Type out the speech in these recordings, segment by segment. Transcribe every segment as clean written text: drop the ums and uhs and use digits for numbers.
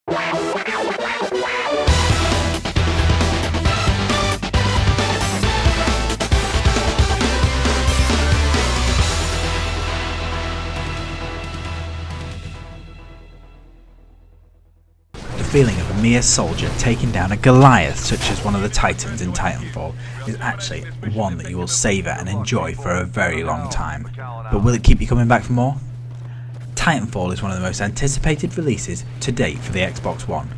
The feeling of a mere soldier taking down a Goliath such as one of the Titans in Titanfall is actually one that you will savour and enjoy for a very long time. But will it keep you coming back for more? Titanfall is one of the most anticipated releases to date for the Xbox One.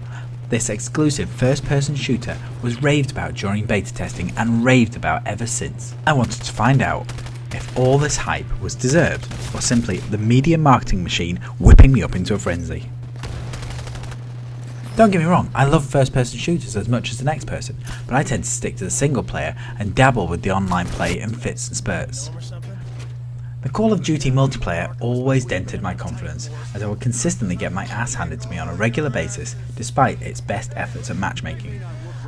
This exclusive first-person shooter was raved about during beta testing and raved about ever since. I wanted to find out if all this hype was deserved or simply the media marketing machine whipping me up into a frenzy. Don't get me wrong, I love first-person shooters as much as the next person, but I tend to stick to the single player and dabble with the online play in fits and spurts. The Call of Duty multiplayer always dented my confidence, as I would consistently get my ass handed to me on a regular basis despite its best efforts at matchmaking.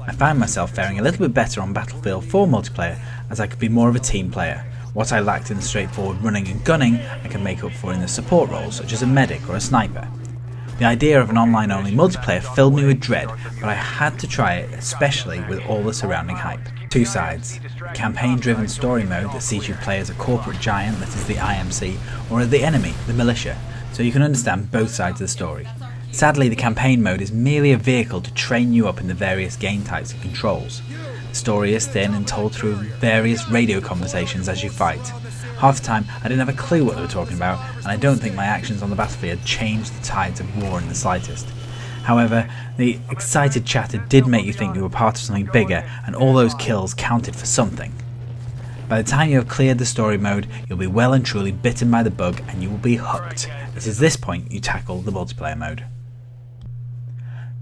I found myself faring a little bit better on Battlefield 4 multiplayer as I could be more of a team player. What I lacked in the straightforward running and gunning, I can make up for in the support roles such as a medic or a sniper. The idea of an online-only multiplayer filled me with dread, but I had to try it, especially with all the surrounding hype. Two sides: a campaign-driven story mode that sees you play as a corporate giant that is the IMC, or as the enemy, the militia, so you can understand both sides of the story. Sadly, the campaign mode is merely a vehicle to train you up in the various game types and controls. The story is thin and told through various radio conversations as you fight. Half the time, I didn't have a clue what they were talking about, and I don't think my actions on the battlefield changed the tides of war in the slightest. However, the excited chatter did make you think you were part of something bigger, and all those kills counted for something. By the time you have cleared the story mode, you'll be well and truly bitten by the bug, and you will be hooked. It is this point you tackle the multiplayer mode.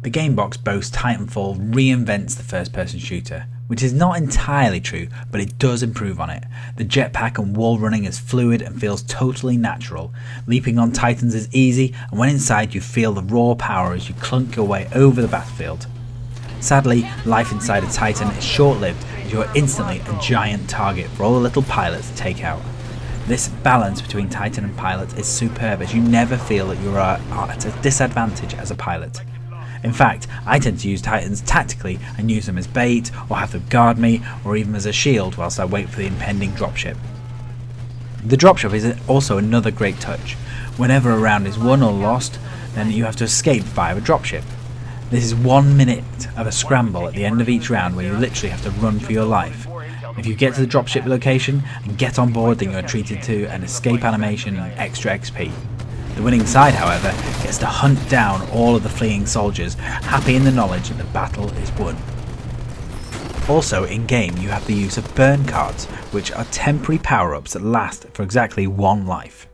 The Gamebox boasts Titanfall reinvents the first-person shooter, which is not entirely true, but it does improve on it. The jetpack and wall running is fluid and feels totally natural. Leaping on Titans is easy, and when inside you feel the raw power as you clunk your way over the battlefield. Sadly, life inside a Titan is short-lived as you are instantly a giant target for all the little pilots to take out. This balance between Titan and pilot is superb as you never feel that you are at a disadvantage as a pilot. In fact, I tend to use Titans tactically and use them as bait, or have them guard me, or even as a shield whilst I wait for the impending dropship. The dropship is also another great touch. Whenever a round is won or lost, then you have to escape via a dropship. This is 1 minute of a scramble at the end of each round where you literally have to run for your life. If you get to the dropship location and get on board, then you are treated to an escape animation and extra XP. The winning side, however, gets to hunt down all of the fleeing soldiers, happy in the knowledge that the battle is won. Also in-game you have the use of burn cards, which are temporary power-ups that last for exactly 1 life.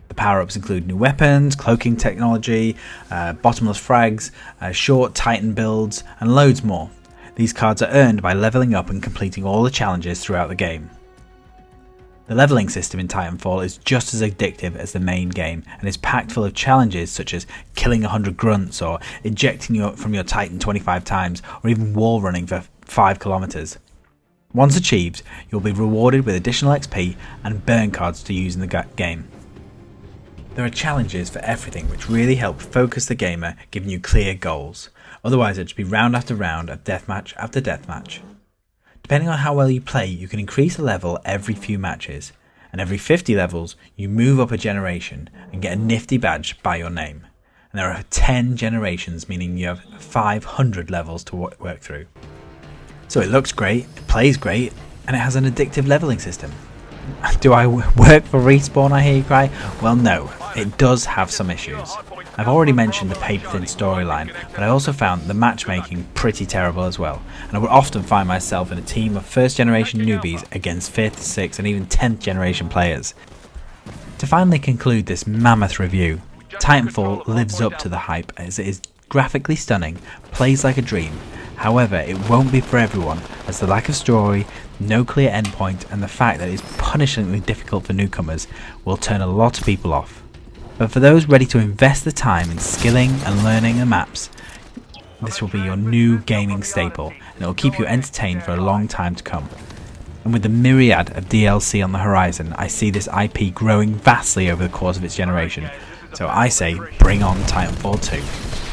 The power-ups include new weapons, cloaking technology, bottomless frags, short Titan builds, and loads more. These cards are earned by levelling up and completing all the challenges throughout the game. The levelling system in Titanfall is just as addictive as the main game and is packed full of challenges such as killing 100 grunts or ejecting you from your Titan 25 times or even wall running for 5 kilometers. Once achieved, you'll be rewarded with additional XP and burn cards to use in the game. There are challenges for everything which really help focus the gamer, giving you clear goals. Otherwise it'd just be round after round of deathmatch after deathmatch. Depending on how well you play, you can increase a level every few matches, and every 50 levels you move up a generation and get a nifty badge by your name. And there are 10 generations, meaning you have 500 levels to work through. So it looks great, it plays great, and it has an addictive levelling system. Do I work for Respawn, I hear you cry? Well no, it does have some issues. I've already mentioned the paper-thin storyline, but I also found the matchmaking pretty terrible as well, and I would often find myself in a team of first-generation newbies against 5th, 6th and even 10th generation players. To finally conclude this mammoth review, Titanfall lives up to the hype as it is graphically stunning, plays like a dream. However, it won't be for everyone, as the lack of story, no clear endpoint and the fact that it is punishingly difficult for newcomers will turn a lot of people off. But for those ready to invest the time in skilling and learning the maps, this will be your new gaming staple and it will keep you entertained for a long time to come. And with the myriad of DLC on the horizon, I see this IP growing vastly over the course of its generation. So I say, bring on Titanfall 2.